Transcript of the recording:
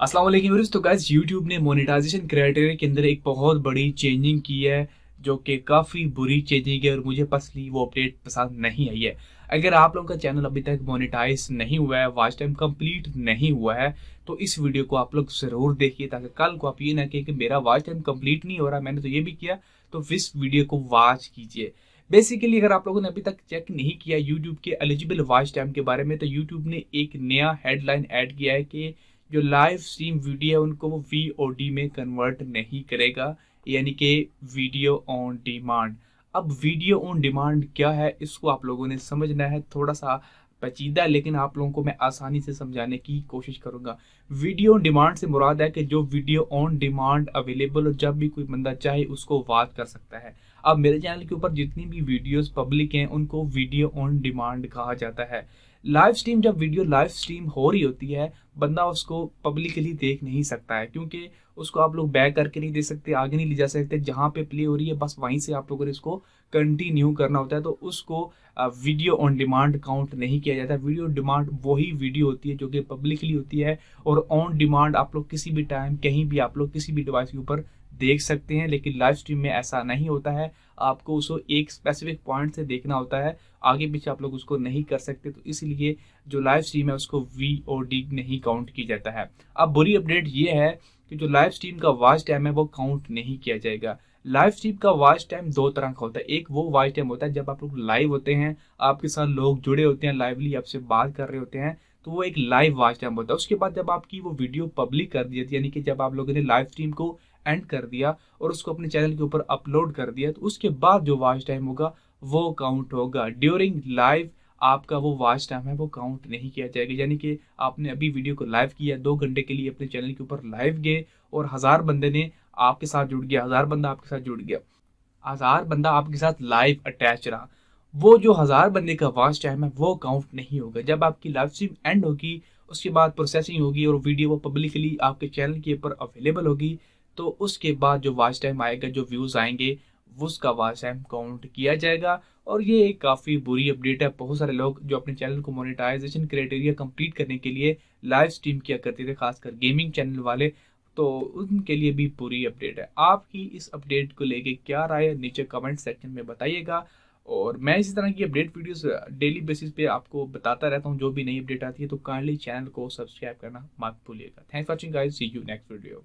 अस्सलाम वालेकुम व्यूअर्स। तो गाइस यूट्यूब ने मोनेटाइजेशन क्राइटेरिया के अंदर एक बहुत बड़ी चेंजिंग की है जो कि काफ़ी बुरी चेंजिंग है और मुझे पर्सनली वो अपडेट पसंद नहीं आई है। अगर आप लोगों का चैनल अभी तक मोनेटाइज नहीं हुआ है, वॉच टाइम कंप्लीट नहीं हुआ है, तो इस वीडियो को आप लोग ज़रूर देखिए ताकि कल को आप ये ना कहें कि मेरा वॉच टाइम कंप्लीट नहीं हो रहा, मैंने तो ये भी किया। तो इस वीडियो को वॉच कीजिए। बेसिकली अगर आप लोगों ने अभी तक चेक नहीं किया यूट्यूब के एलिजिबल वॉच टाइम के बारे में, तो यूट्यूब ने एक नया हेडलाइन ऐड किया है कि जो लाइव स्ट्रीम वीडियो है उनको वो वीओडी में कन्वर्ट नहीं करेगा, यानी कि वीडियो ऑन डिमांड। अब वीडियो ऑन डिमांड क्या है इसको आप लोगों ने समझना है, थोड़ा सा पेचीदा है, लेकिन आप लोगों को मैं आसानी से समझाने की कोशिश करूंगा। वीडियो ऑन डिमांड से मुराद है कि जो वीडियो ऑन डिमांड अवेलेबल हो, जब भी कोई बंदा चाहे उसको वॉच कर सकता है। अब मेरे चैनल के ऊपर जितनी भी वीडियोस पब्लिक हैं उनको वीडियो ऑन डिमांड कहा जाता है। लाइव स्ट्रीम, जब वीडियो लाइव स्ट्रीम हो रही होती है, बंदा उसको पब्लिकली देख नहीं सकता है, क्योंकि उसको आप लोग बैक करके नहीं दे सकते, आगे नहीं ले जा सकते। जहां पे प्ले हो रही है बस वहीं से आप लोगों ने इसको कंटिन्यू करना होता है, तो उसको वीडियो ऑन डिमांड काउंट नहीं किया जाता। वीडियो डिमांड वही वीडियो होती है जो कि पब्लिकली होती है, और ऑन डिमांड आप लोग किसी भी टाइम कहीं भी आप लोग किसी भी डिवाइस के ऊपर देख सकते हैं। लेकिन लाइव स्ट्रीम में ऐसा नहीं होता है, आपको उसको एक स्पेसिफिक पॉइंट से देखना होता है, आगे पीछे आप लोग उसको नहीं कर सकते। तो इसलिए जो लाइव स्ट्रीम है उसको वीओडी नहीं काउंट किया जाता है। अब बुरी अपडेट ये है कि जो लाइव स्ट्रीम का वॉच टाइम है वो काउंट नहीं किया जाएगा। लाइव स्ट्रीम का वॉच टाइम दो तरह का होता है। एक वो वॉच टाइम होता है जब आप लोग लाइव होते हैं, आपके साथ लोग जुड़े होते हैं, लाइवली आपसे बात कर रहे होते हैं, तो वो एक लाइव वॉच टाइम होता है। उसके बाद जब आपकी वो वीडियो पब्लिक कर दी जाती है, यानी कि जब आप लोगों ने लाइव स्ट्रीम को एंड कर दिया और उसको अपने चैनल के ऊपर अपलोड कर दिया, तो उसके बाद जो वॉच टाइम होगा वो काउंट होगा। ड्यूरिंग लाइव आपका वो वॉच टाइम है वो काउंट नहीं किया जाएगा। यानी कि आपने अभी वीडियो को लाइव किया, 2 घंटे के लिए अपने चैनल के ऊपर लाइव गए और 1000 बंदे ने आपके साथ जुड़ गया, 1000 बंदा आपके साथ जुड़ गया, 1000 बंदा आपके साथ लाइव अटैच रहा, वो जो 1000 बंदे का वॉच टाइम है वो काउंट नहीं होगा। जब आपकी लाइव स्ट्रीम एंड होगी, उसके बाद प्रोसेसिंग होगी और वीडियो वो पब्लिकली आपके चैनल के ऊपर अवेलेबल होगी, तो उसके बाद जो वॉच टाइम आएगा, जो व्यूज आएंगे, उसका वॉच टाइम काउंट किया जाएगा। और ये एक काफ़ी बुरी अपडेट है। बहुत सारे लोग जो अपने चैनल को मोनेटाइजेशन क्राइटेरिया कंप्लीट करने के लिए लाइव स्ट्रीम किया करते थे, खासकर गेमिंग चैनल वाले, तो उनके लिए भी पूरी अपडेट है। आपकी इस अपडेट को लेके क्या राय है नीचे कमेंट सेक्शन में बताइएगा। और मैं इसी तरह की अपडेट वीडियोस डेली बेसिस पे आपको बताता रहता हूँ, जो भी नई अपडेट आती है, तो काइंडली चैनल को सब्सक्राइब करना मत भूलिएगा। Thanks for watching guys, see you next video.